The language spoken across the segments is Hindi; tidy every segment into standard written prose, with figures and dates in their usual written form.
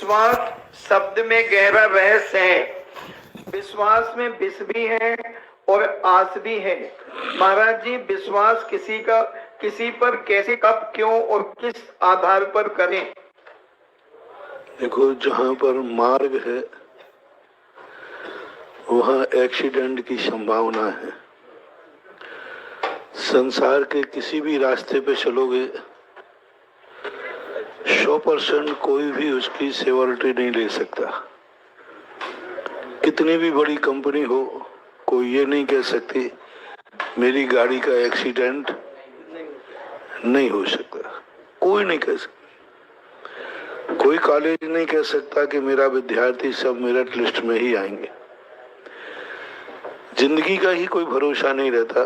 विश्वास शब्द में गहरा रहस्य है। विश्वास में विष भी है और आस भी है। महाराज जी, विश्वास किसी पर कैसे, कब, क्यों और किस आधार पर करें? देखो, जहाँ पर मार्ग है वहाँ एक्सीडेंट की संभावना है। संसार के किसी भी रास्ते पे चलोगे 100% कोई भी उसकी सिक्योरिटी नहीं ले सकता। कितनी भी बड़ी कंपनी हो, कोई ये नहीं कह सकती मेरी गाड़ी का एक्सीडेंट नहीं हो सकता। कोई नहीं कह सकता। कोई कॉलेज नहीं कह सकता कि मेरा विद्यार्थी सब मेरिट लिस्ट में ही आएंगे। जिंदगी का ही कोई भरोसा नहीं रहता।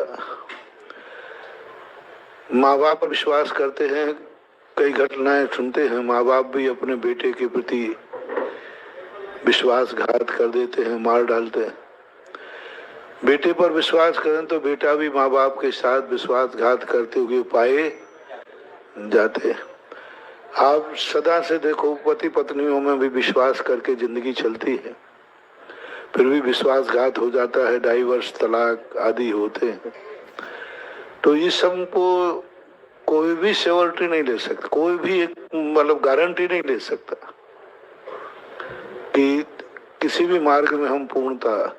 माँ बाप पर विश्वास करते हैं, कई घटनाएं सुनते हैं, माँ बाप भी अपने बेटे के प्रति विश्वासघात कर देते हैं, मार डालते हैं। बेटे पर विश्वास करें तो बेटा भी माँ बाप के साथ विश्वासघात करते हुए पाए जाते हैं। आप सदा से देखो, पति पत्नियों में भी विश्वास करके जिंदगी चलती है, फिर भी विश्वासघात हो जाता है, डाइवर्स, तलाक आदि होते हैं। तो ये सब को कोई भी सिक्योरिटी नहीं ले सकता, कोई भी एक मतलब गारंटी नहीं ले सकता कि किसी भी मार्ग में हम पूर्णता,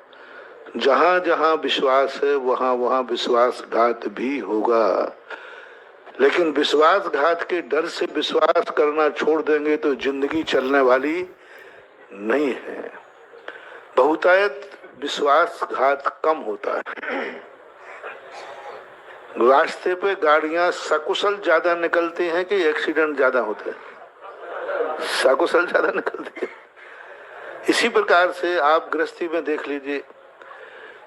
जहां जहां विश्वास है वहां वहां विश्वासघात भी होगा। लेकिन विश्वासघात के डर से विश्वास करना छोड़ देंगे तो जिंदगी चलने वाली नहीं है। बहुतायत विश्वासघात कम होता है। रास्ते पे गाड़ियां सकुशल ज्यादा निकलती हैं कि एक्सीडेंट ज्यादा होते हैं? सकुशल ज्यादा निकलती है। इसी प्रकार से आप गृहस्थी में देख लीजिए,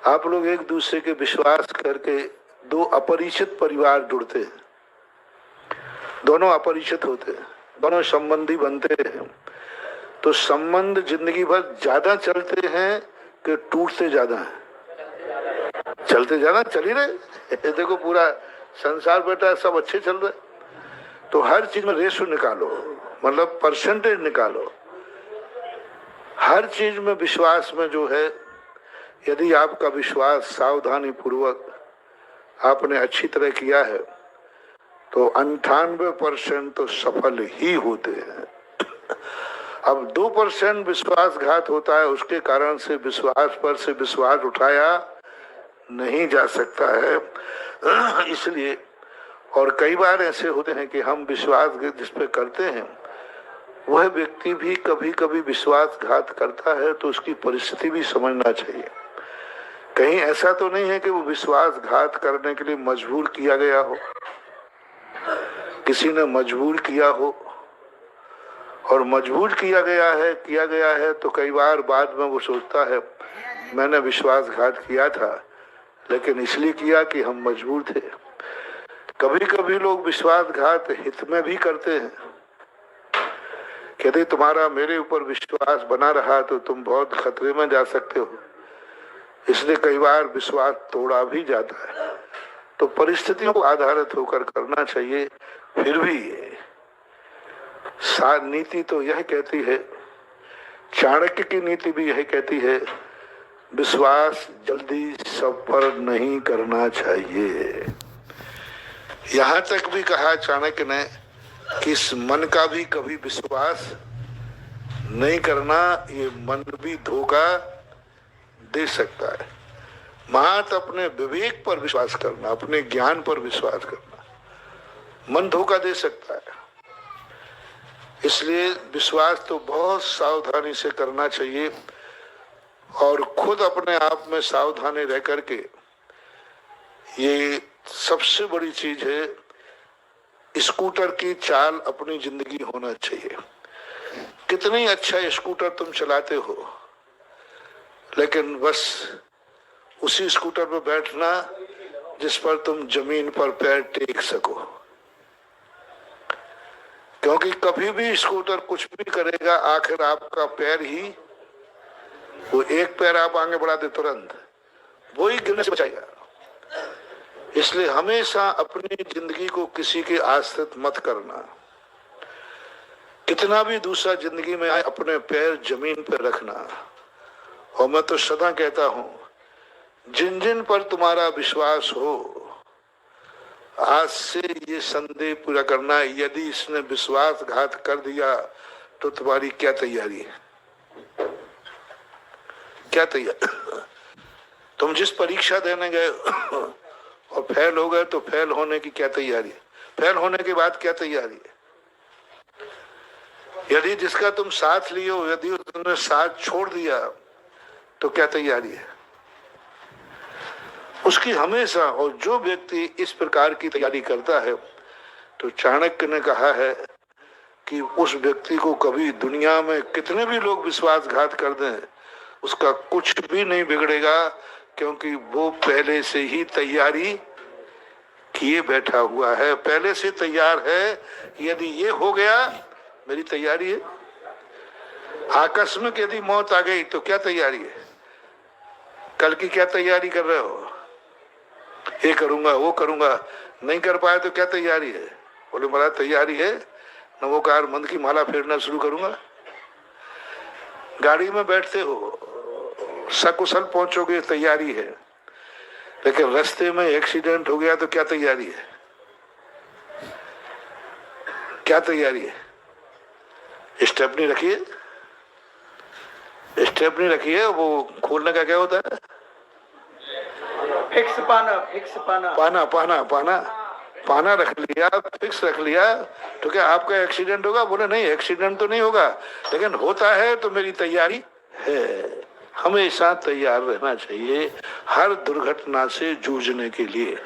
आप लोग एक दूसरे के विश्वास करके दो अपरिचित परिवार जुड़ते हैं, दोनों अपरिचित होते हैं, दोनों संबंधी बनते हैं, तो संबंध जिंदगी भर ज्यादा चलते हैं कि टूटते ज्यादा हैं? चलते ज्यादा, चल ही रहे। देखो पूरा संसार बेटा सब अच्छे चल रहे, तो हर चीज में रेशो निकालो, मतलब परसेंटेज निकालो। हर चीज में विश्वास में जो है, यदि आपका विश्वास सावधानी पूर्वक आपने अच्छी तरह किया है तो 98% तो सफल ही होते हैं। अब 2% विश्वासघात होता है, उसके कारण से विश्वास पर से विश्वास उठाया नहीं जा सकता है। इसलिए, और कई बार ऐसे होते हैं कि हम विश्वास जिस पे करते हैं वह व्यक्ति भी कभी कभी विश्वासघात करता है, तो उसकी परिस्थिति भी समझना चाहिए। कहीं ऐसा तो नहीं है कि वो विश्वासघात करने के लिए मजबूर किया गया हो, किसी ने मजबूर किया हो, और मजबूर किया गया है तो कई बार बाद में वो सोचता है मैंने विश्वासघात किया था लेकिन इसलिए किया कि हम मजबूर थे। कभी कभी लोग विश्वासघात हित में भी करते हैं, यदि तुम्हारा मेरे ऊपर विश्वास बना रहा तो तुम बहुत खतरे में जा सकते हो, इसलिए कई बार विश्वास तोड़ा भी जाता है। तो परिस्थितियों को आधारित होकर करना चाहिए। फिर भी नीति तो यह कहती है, चाणक्य की नीति भी यह कहती है, विश्वास जल्दी सब पर नहीं करना चाहिए। यहां तक भी कहा चाणक्य ने कि इस मन का भी कभी विश्वास नहीं करना, ये मन भी धोखा दे सकता है। महत अपने विवेक पर विश्वास करना, अपने ज्ञान पर विश्वास करना, मन धोखा दे सकता है। इसलिए विश्वास तो बहुत सावधानी से करना चाहिए, और खुद अपने आप में सावधानी रह करके, ये सबसे बड़ी चीज है, स्कूटर की चाल अपनी जिंदगी होना चाहिए। कितनी अच्छा स्कूटर तुम चलाते हो, लेकिन बस उसी स्कूटर पर बैठना जिस पर तुम जमीन पर पैर टेक सको, क्योंकि कभी भी स्कूटर कुछ भी करेगा आखिर आपका पैर ही, वो एक पैर आप आगे बढ़ा दे तुरंत वो ही गिरने से बचाएगा। इसलिए हमेशा अपनी जिंदगी को किसी के आश्रित मत करना। कितना भी दूसरा जिंदगी में आए, अपने पैर जमीन पर रखना। और मैं तो सदा कहता हूं, जिन जिन पर तुम्हारा विश्वास हो, आज से ये संदेह पूरा करना, यदि इसने विश्वासघात कर दिया तो तुम्हारी क्या तैयारी है, क्या तैयारी। तुम जिस परीक्षा देने गए और फेल हो गए तो फेल होने की क्या तैयारी है, फेल होने के बाद क्या तैयारी है। यदि जिसका तुम साथ लिए हो, यदि उसने साथ छोड़ दिया तो क्या तैयारी है उसकी हमेशा। और जो व्यक्ति इस प्रकार की तैयारी करता है, तो चाणक्य ने कहा है कि उस व्यक्ति को कभी दुनिया में कितने भी लोग विश्वासघात कर दें, उसका कुछ भी नहीं बिगड़ेगा, क्योंकि वो पहले से ही तैयारी किए बैठा हुआ है, पहले से तैयार है। यदि ये हो गया, मेरी तैयारी है। आकस्मिक यदि मौत आ गई तो क्या तैयारी है, कल की क्या तैयारी कर रहे हो, ये करूंगा वो करूंगा, नहीं कर पाए तो क्या तैयारी है। बोले बड़ा तैयारी है, नवोकार मंद की माला फेरना शुरू करूंगा। गाड़ी में बैठते हो, सकुशल पहुंचोगे, तैयारी है। लेकिन रास्ते में एक्सीडेंट हो गया तो क्या तैयारी है, क्या तैयारी है। स्टेपनी रखिए, स्टेपनी रखिए, वो खोलने का क्या होता है, फिक्स पाना, फिक्स पाना, पाना पाना पाना पाना रख लिया, फिक्स रख लिया, तो क्या आपका एक्सीडेंट होगा। बोले नहीं, एक्सीडेंट तो नहीं होगा, लेकिन होता है तो मेरी तैयारी है। हमेशा तैयार रहना चाहिए हर दुर्घटना से जूझने के लिए।